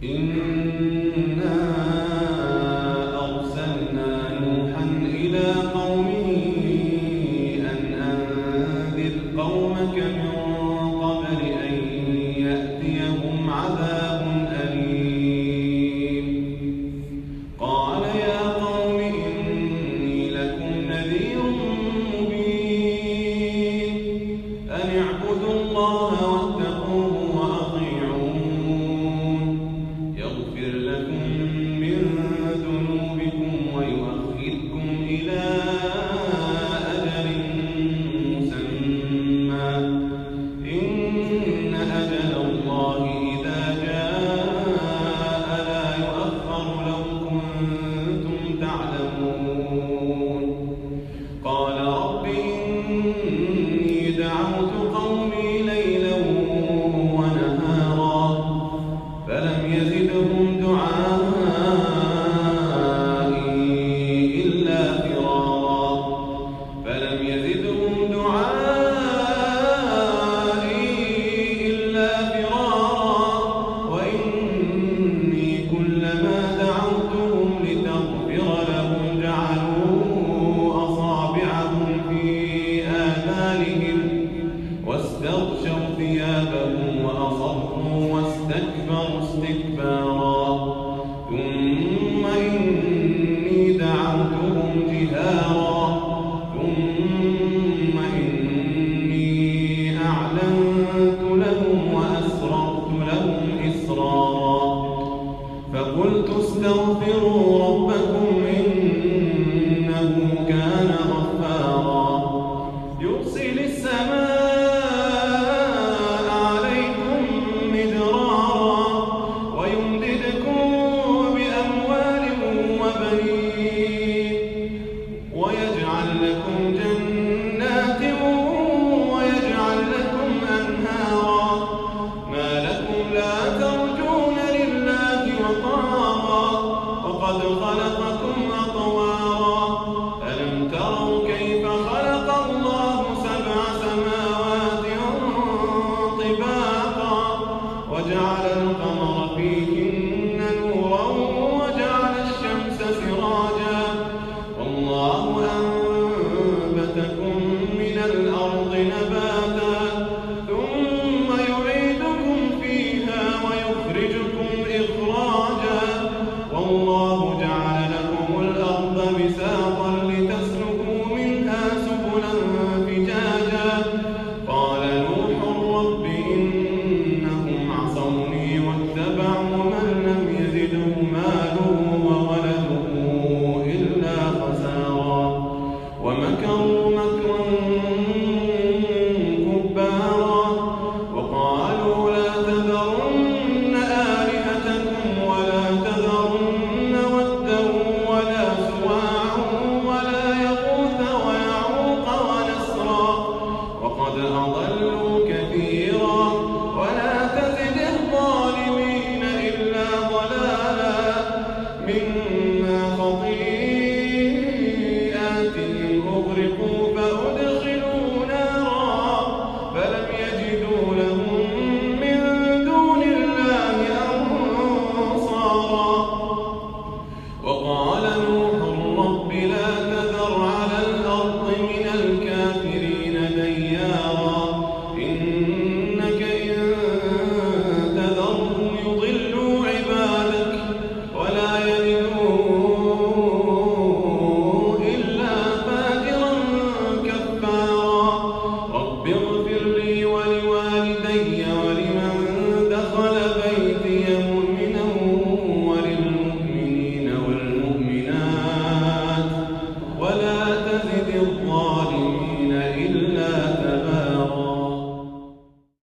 إنا أرسلنا نوحا إلى قومه أن أنذر قومك من قبل أن يأتيهم عذاب أليم. قال يا قوم إني لكم نذير مبين أن اعبدوا الله واتقوه وأطيعون يغفر لكم من ذنوبكم ويؤخركم إلى أجل مسمى إن أجل الله إذا جاء لا يؤخر لو كنتم تعلمون. قال رب إني دعوت قومي ليلا ونهارا فلم يزدهم دعائي إلا فرارا وإني كلما دعوتهم لتغفر لهم جعلوا أصابعهم في آذانهم واستغشوا ثيابهم وأصروا واستكبروا استكبارا ثم إني دعوتهم جهارا ثم إني أعلنت لهم وأسررت لهم إسرارا فقلت استغفروا ربكم إنه كان غفارا يرسل السماء عليكم مدرارا ويمددكم بأموال وبنين ويجعل لكم جنات ويجعل لكم أنهارا ما لكم لا ترجون لله وقارا وقد خلقكم أطوارا ألم تروا كيف خلق الله سبع سماوات طباقا وجعل القمر فيهن